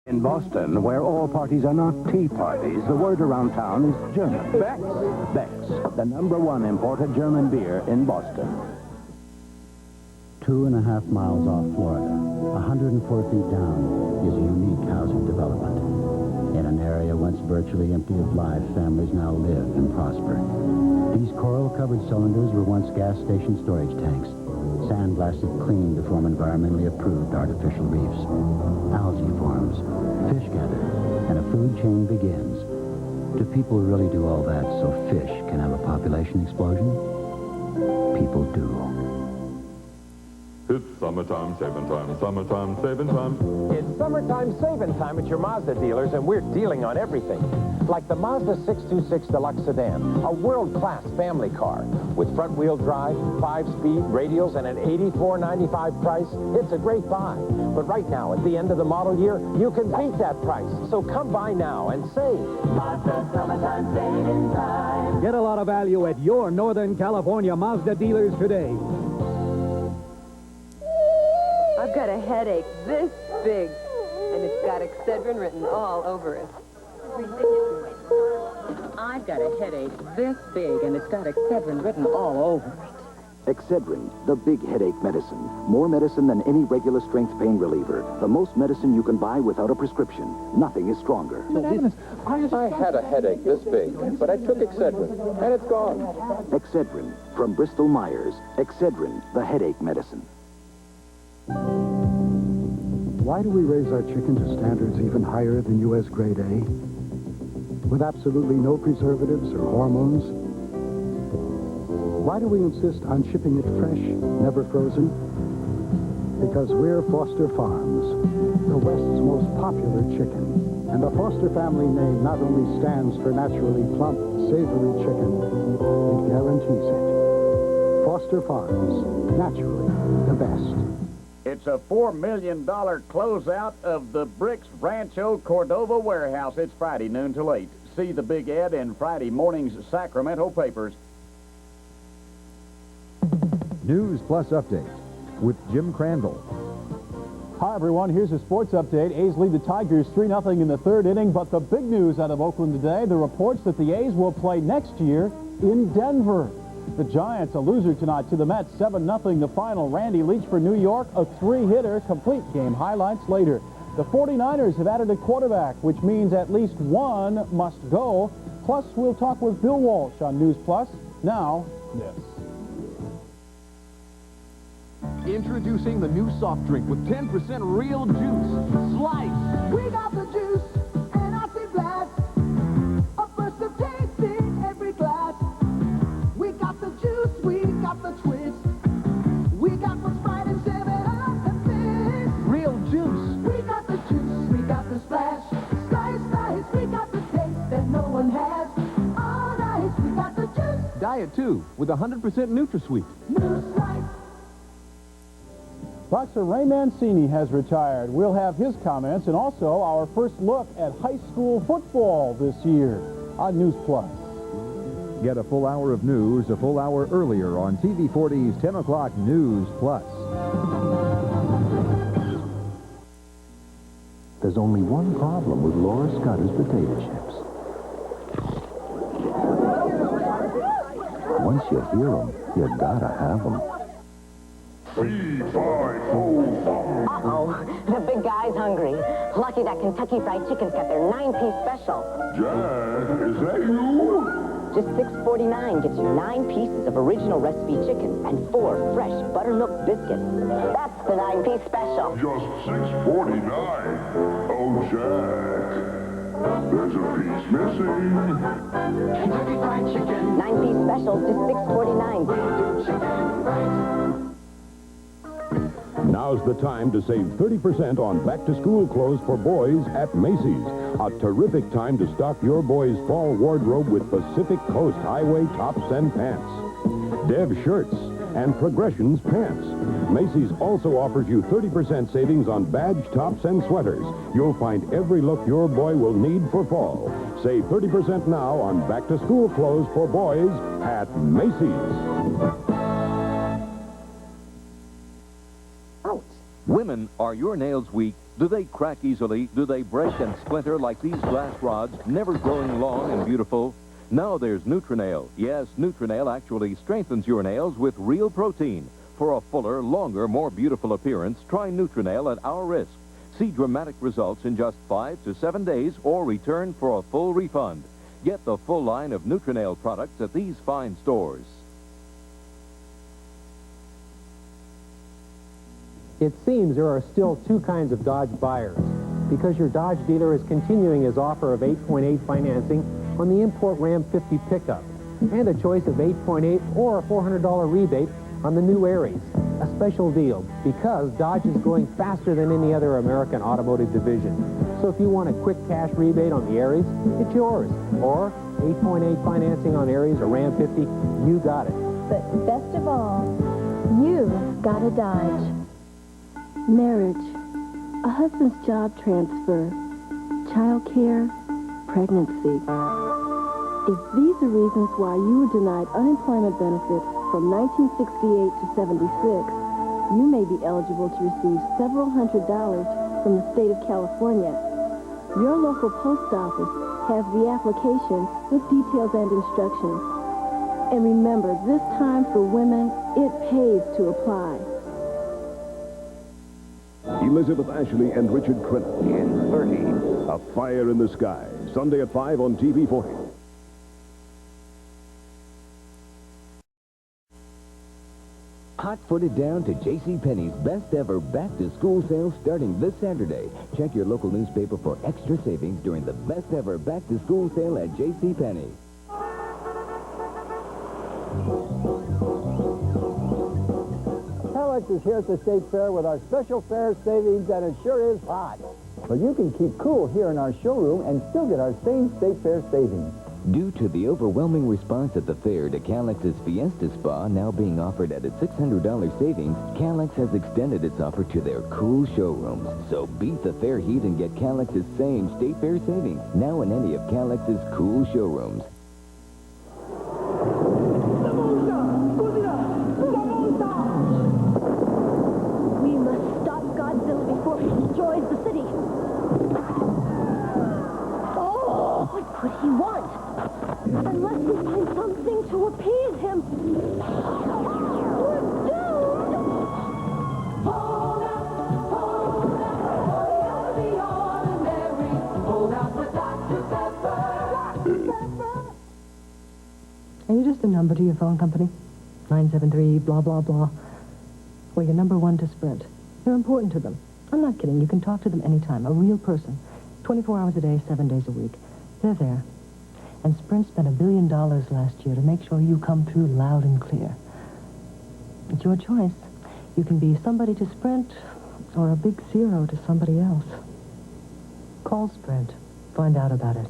In Boston, where all parties are not tea parties, the word around town is German. Becks. Becks, the #1 imported German beer in Boston. 2.5 miles off Florida, 104 feet down, is a unique housing development. In an area once virtually empty of life, families now live and prosper. These coral-covered cylinders were once gas station storage tanks, sandblasted clean to form environmentally approved artificial reefs. Algae forms, fish gather, and a food chain begins. Do people really do all that so fish can have a population explosion? People do. It's summertime, saving time, summertime, saving time. It's summertime saving time at your Mazda dealers, and we're dealing on everything. Like the Mazda 626 Deluxe Sedan, a world-class family car. With front-wheel drive, 5-speed, radials, and an $84.95 price, it's a great buy. But right now, at the end of the model year, you can beat that price. So come by now and save. Mazda summertime saving time. Get a lot of value at your Northern California Mazda dealers today. I've got a headache this big, and it's got Excedrin written all over it. I've got a headache this big, and it's got Excedrin written all over it. Excedrin, the big headache medicine. More medicine than any regular strength pain reliever. The most medicine you can buy without a prescription. Nothing is stronger. I had a headache this big, but I took Excedrin, and it's gone. Excedrin, from Bristol Myers. Excedrin, the headache medicine. Why do we raise our chicken to standards even higher than U.S. grade A? With absolutely no preservatives or hormones? Why do we insist on shipping it fresh, never frozen? Because we're Foster Farms, the West's most popular chicken. And the Foster family name not only stands for naturally plump, savory chicken, it guarantees it. Foster Farms, naturally the best. It's a $4 million closeout of the Bricks Rancho Cordova warehouse. It's Friday, noon till 8. See the big ad in Friday morning's Sacramento papers. NewsPlus update with Jim Crandell. Hi, everyone. Here's a sports update. A's lead the Tigers 3-0 in the third inning, but the big news out of Oakland today, the reports that the A's will play next year in Denver. The Giants, a loser tonight to the Mets, 7-0 the final. Randy Leach for New York, a 3-hitter. Complete game highlights later. The 49ers have added a quarterback, which means at least one must go. Plus, we'll talk with Bill Walsh on NewsPlus. Now, this. Introducing the new soft drink with 10% real juice. Slice! We got the juice, and I see blast. A burst of taste in every glass. We got the juice, we got the twist. We got what's right in 7-Up and this. Real juice. We got the juice, we got the splash. Slice, we got the taste that no one has. All nice, we got the juice. Diet 2 with 100% NutraSweet. New Slice. Boxer Ray Mancini has retired. We'll have his comments and also our first look at high school football this year on NewsPlus. Get a full hour of news a full hour earlier on TV 40's 10 o'clock News Plus. There's only one problem with Laura Scudder's potato chips. Once you hear them, you gotta have them. Uh-oh, the big guy's hungry. Lucky that Kentucky Fried Chicken's got their 9-piece special. Jack, is that you? Just $6.49 gets you 9 pieces of original recipe chicken and 4 fresh buttermilk biscuits. That's the 9-piece special. Just $6.49. Oh, Jack, there's a piece missing. Kentucky Fried Chicken. 9-piece special, just $6.49. We do chicken right. Now's the time to save 30% on back-to-school clothes for boys at Macy's. A terrific time to stock your boys' fall wardrobe with Pacific Coast Highway tops and pants, Dev shirts, and Progressions pants. Macy's also offers you 30% savings on badge tops and sweaters. You'll find every look your boy will need for fall. Save 30% now on back-to-school clothes for boys at Macy's. Women, are your nails weak? Do they crack easily? Do they break and splinter like these glass rods, never growing long and beautiful? Now there's Nutra Nail. Yes, Nutra Nail actually strengthens your nails with real protein. For a fuller, longer, more beautiful appearance, try Nutra Nail at our risk. See dramatic results in just 5 to 7 days or return for a full refund. Get the full line of Nutra Nail products at these fine stores. It seems there are still two kinds of Dodge buyers. Because your Dodge dealer is continuing his offer of 8.8 financing on the import Ram 50 pickup and a choice of 8.8 or a $400 rebate on the new Aries. A special deal because Dodge is growing faster than any other American automotive division. So if you want a quick cash rebate on the Aries, it's yours. Or 8.8 financing on Aries or Ram 50, you got it. But best of all, you got a Dodge. Marriage, a husband's job transfer, child care, pregnancy. If these are reasons why you were denied unemployment benefits from 1968 to 76, you may be eligible to receive several $100s from the state of California. Your local post office has the application with details and instructions. And remember, this time for women, it pays to apply. Elizabeth Ashley and Richard Crenna in 30. A Fire in the Sky. Sunday at 5 on TV 40. Hot-footed down to JCPenney's best ever back-to-school sale starting this Saturday. Check your local newspaper for extra savings during the best ever back-to-school sale at JCPenney. Alex is here at the State Fair with our special fair savings, and it sure is hot. But you can keep cool here in our showroom and still get our same State Fair savings. Due to the overwhelming response at the fair to Calex's Fiesta Spa now being offered at its $600 savings, Calex has extended its offer to their cool showrooms. So beat the fair heat and get Calex's same State Fair savings now in any of Calex's cool showrooms. We must stop Godzilla before he destroys the city. Oh, what could he want? Unless we find something to appease him. We're doomed! Hold up, hold up, the ordinary. Hold out for Dr. Pepper. Are you just a number to your phone company? 973, blah, blah, blah. Well, you're number one to Sprint. You're important to them. I'm not kidding. You can talk to them anytime. A real person. 24 hours a day, 7 days a week. They're there. And Sprint spent $1 billion last year to make sure you come through loud and clear. It's your choice. You can be somebody to Sprint or a big zero to somebody else. Call Sprint. Find out about it.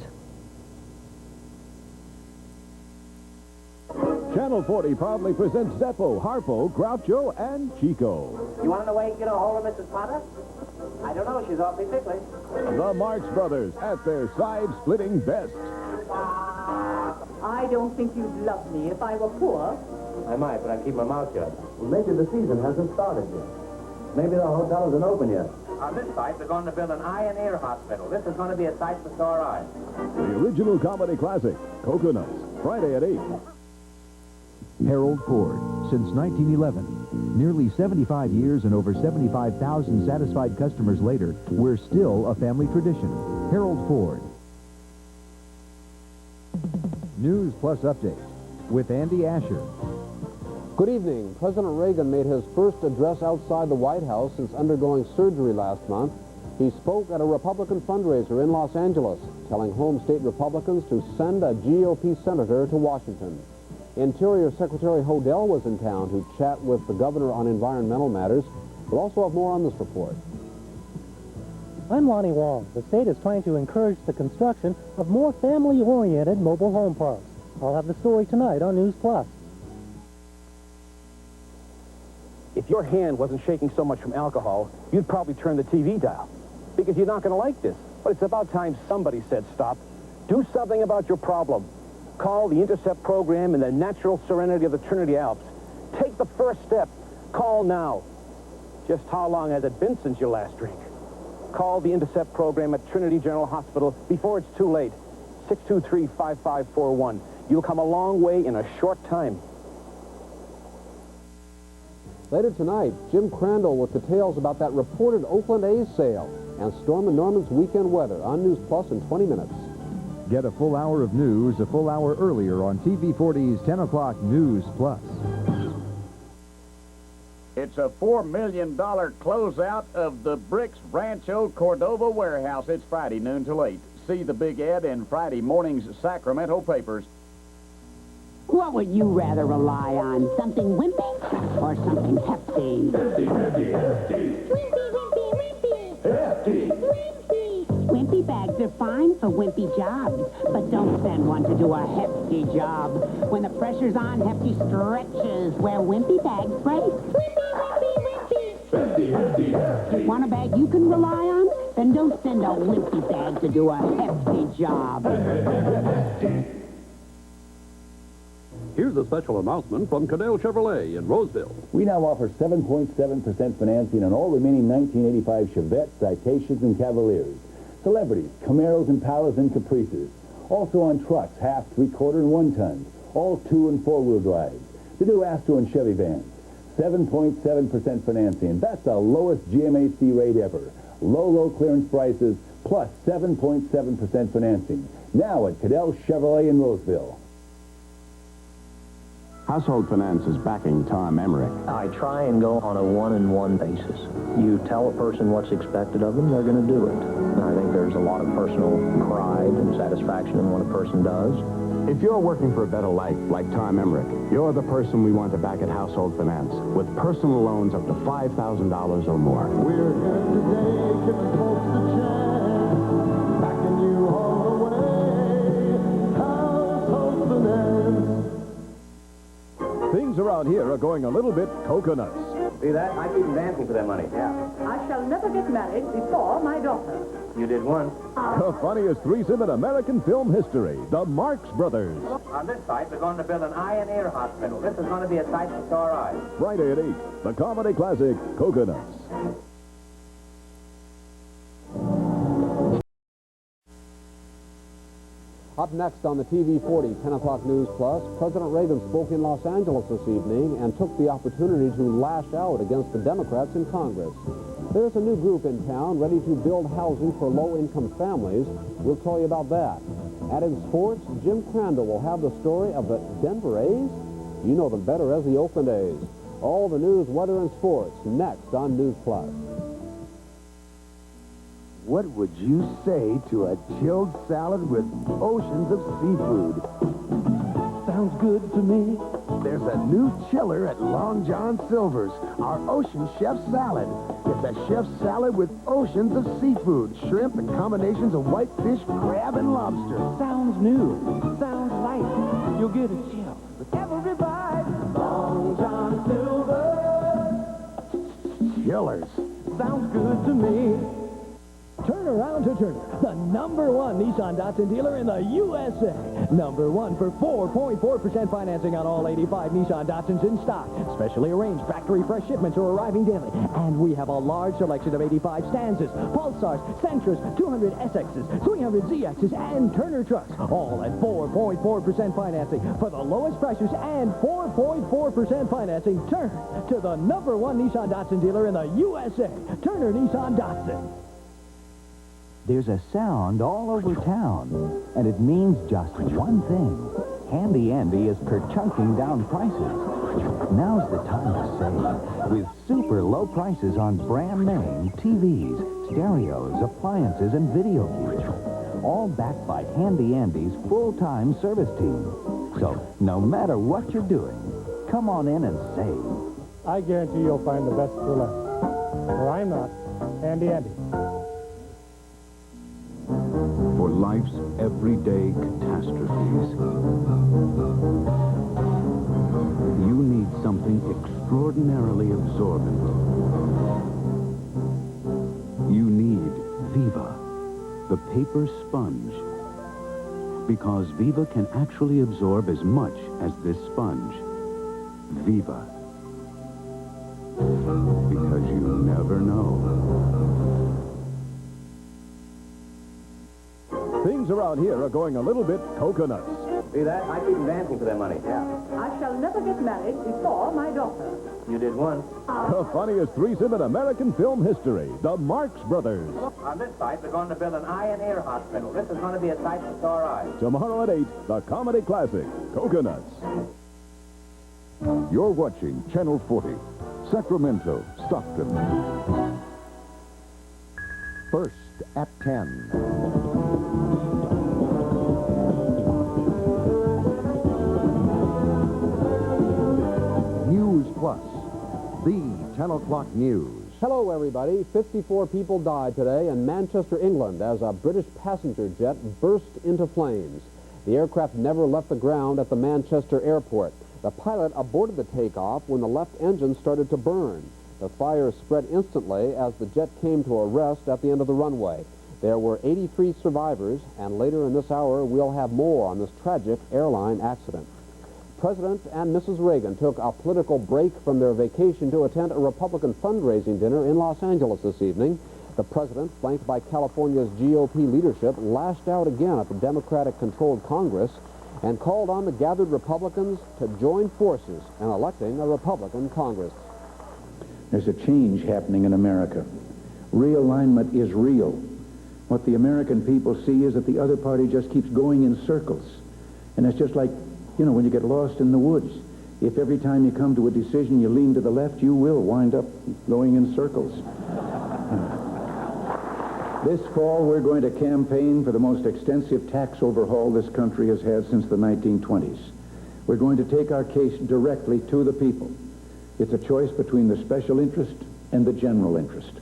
Channel 40 proudly presents Zeppo, Harpo, Groucho, and Chico. You want to know where you can get a hold of Mrs. Potter? I don't know. She's awfully ticklish. The Marx Brothers at their side-splitting best. I don't think you'd love me if I were poor. I might, but I keep my mouth shut. Well, maybe the season hasn't started yet. Maybe the hotel isn't open yet. On this site, they're going to build an eye and ear hospital. This is going to be a sight for sore eyes. The original comedy classic, Cocoanuts, Friday at 8. Harrold Ford, since 1911. Nearly 75 years and over 75,000 satisfied customers later, we're still a family tradition. Harrold Ford. NewsPlus Update with Andy Asher. Good evening. President Reagan made his first address outside the White House since undergoing surgery last month. He spoke at a Republican fundraiser in Los Angeles, telling home state Republicans to send a GOP senator to Washington. Interior Secretary Hodel was in town to chat with the governor on environmental matters. We'll also have more on this report. I'm Lonnie Wong. The state is trying to encourage the construction of more family-oriented mobile home parks. I'll have the story tonight on NewsPlus. If your hand wasn't shaking so much from alcohol, you'd probably turn the TV dial. Because you're not going to like this. But it's about time somebody said stop. Do something about your problem. Call the Intercept program in the natural serenity of the Trinity Alps. Take the first step. Call now. Just how long has it been since your last drink? Call the Intercept program at Trinity General Hospital before it's too late. 623-5541. You'll come a long way in a short time. Later tonight, Jim Crandell with details about that reported Oakland A's sale and Storm and Norman's weekend weather on News Plus in 20 minutes. Get a full hour of news a full hour earlier on TV 40's 10 o'clock News Plus. It's a $4 million closeout of the Bricks Rancho Cordova warehouse. It's Friday, noon till 8. See the big ad in Friday morning's Sacramento papers. What would you rather rely on? Something wimpy or something hefty? Hefty, hefty, hefty. Wimpy, wimpy, wimpy. Hefty. Wimpy. Wimpy bags are fine for wimpy jobs, but don't send one to do a hefty job. When the pressure's on, hefty stretches where wimpy bags break. Wimpy, wimpy, wimpy. Hefty, hefty, hefty. Want a bag you can rely on? Then don't send a wimpy bag to do a hefty job. Here's a special announcement from Caddel Chevrolet in Roseville. We now offer 7.7% financing on all remaining 1985 Chevettes, Citations, and Cavaliers. Celebrities, Camaros, Impalas, and Caprices. Also on trucks, half, three-quarter, and one-tons. All two- and four-wheel drives. The new Astro and Chevy vans. 7.7% financing. That's the lowest GMAC rate ever. Low clearance prices, plus 7.7% financing. Now at Caddel Chevrolet in Roseville. Household Finance is backing Tom Emmerich. I try and go on a one-on-one basis. You tell a person what's expected of them, they're going to do it. And I think there's a lot of personal pride and satisfaction in what a person does. If you're working for a better life, like Tom Emmerich, you're the person we want to back at Household Finance, with personal loans up to $5,000 or more. We're here today, giving folks a chance, backing you all the way. Household Finance. Things around here are going a little bit coconuts. See that? I keep dancing for their money. Yeah. I shall never get married before my daughter. You did once. The funniest threesome in American film history, the Marx Brothers. On this site, we're going to build an eye and ear hospital. This is going to be a sight for sore eyes. Friday at 8, the comedy classic, Cocoanuts. Up next on the TV 40, 10 o'clock News Plus, President Reagan spoke in Los Angeles this evening and took the opportunity to lash out against the Democrats in Congress. There's a new group in town ready to build housing for low-income families. We'll tell you about that. And in sports, Jim Crandell will have the story of the Denver A's. You know them better as the Oakland A's. All the news, weather, and sports next on News Plus. What would you say to a chilled salad with oceans of seafood? Sounds good to me. There's a new chiller at Long John Silver's, our Ocean Chef Salad. It's a chef salad with oceans of seafood, shrimp, and combinations of whitefish, crab, and lobster. Sounds new. Sounds light. You'll get a chill with every bite. Long John Silver. Chillers. Sounds good to me. Turn around to Turner, the #1 Nissan Datsun dealer in the USA. #1 for 4.4% financing on all 85 Nissan Datsuns in stock. Specially arranged factory fresh shipments are arriving daily. And we have a large selection of 85 Stanzas, Pulsars, Sentras, 200 SXs, 300 ZXs, and Turner trucks. All at 4.4% financing for the lowest prices and 4.4% financing. Turn to the #1 Nissan Datsun dealer in the USA. Turner Nissan Datsun. There's a sound all over town, and it means just one thing. Handy Andy is per-chunking down prices. Now's the time to save, with super low prices on brand name TVs, stereos, appliances, and video gear. All backed by Handy Andy's full-time service team. So, no matter what you're doing, come on in and save. I guarantee you'll find the best for less. Or I'm not. Handy Andy. For life's everyday catastrophes, you need something extraordinarily absorbent. You need Viva, the paper sponge. Because Viva can actually absorb as much as this sponge. Viva. Because you never know. Things around here are going a little bit coconuts. See that? I keep dancing for their money. Yeah. I shall never get married before my daughter. You did one. The funniest threesome in American film history, the Marx Brothers. On this site, they're going to build an eye and ear hospital. This is going to be a sight for sore eyes. Tomorrow at 8, the comedy classic, Cocoanuts. You're watching Channel 40, Sacramento, Stockton. First at 10. NewsPlus, the 10 o'clock news. Hello, everybody. 54 people died today in Manchester, England, as a British passenger jet burst into flames. The aircraft never left the ground at the Manchester airport. The pilot aborted the takeoff when the left engine started to burn. The fire spread instantly as the jet came to a rest at the end of the runway. There were 83 survivors, and later in this hour, we'll have more on this tragic airline accident. President and Mrs. Reagan took a political break from their vacation to attend a Republican fundraising dinner in Los Angeles this evening. The president, flanked by California's GOP leadership, lashed out again at the Democratic-controlled Congress and called on the gathered Republicans to join forces in electing a Republican Congress. There's a change happening in America. Realignment is real. What the American people see is that the other party just keeps going in circles. And it's just like, you know, when you get lost in the woods. If every time you come to a decision you lean to the left, you will wind up going in circles. This fall, we're going to campaign for the most extensive tax overhaul this country has had since the 1920s. We're going to take our case directly to the people. It's a choice between the special interest and the general interest.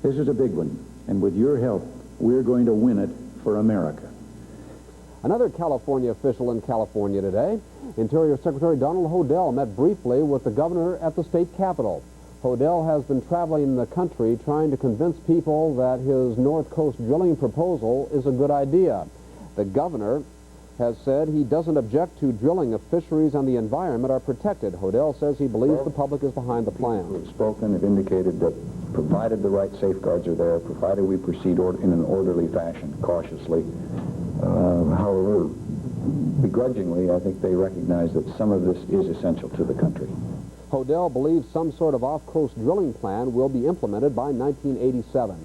This is a big one, and with your help, we're going to win it for America. Another California official in California today, Interior Secretary Donald Hodel met briefly with the governor at the state capitol. Hodel has been traveling the country trying to convince people that his North Coast drilling proposal is a good idea. The governor has said he doesn't object to drilling if fisheries and the environment are protected. Hodel says he believes the public is behind the plan. We've spoken, have indicated that provided the right safeguards are there, provided we proceed in an orderly fashion, cautiously. However, begrudgingly, I think they recognize that some of this is essential to the country. Hodel believes some sort of off-coast drilling plan will be implemented by 1987.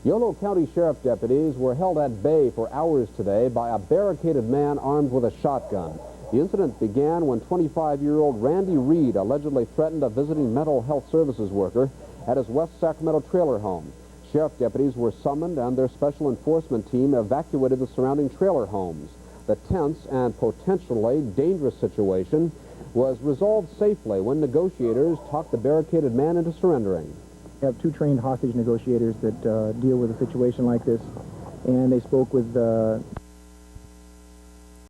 Yolo County Sheriff deputies were held at bay for hours today by a barricaded man armed with a shotgun. The incident began when 25-year-old Randy Reed allegedly threatened a visiting mental health services worker at his West Sacramento trailer home. Sheriff deputies were summoned and their special enforcement team evacuated the surrounding trailer homes. The tense and potentially dangerous situation was resolved safely when negotiators talked the barricaded man into surrendering. We have two trained hostage negotiators that deal with a situation like this, and they spoke with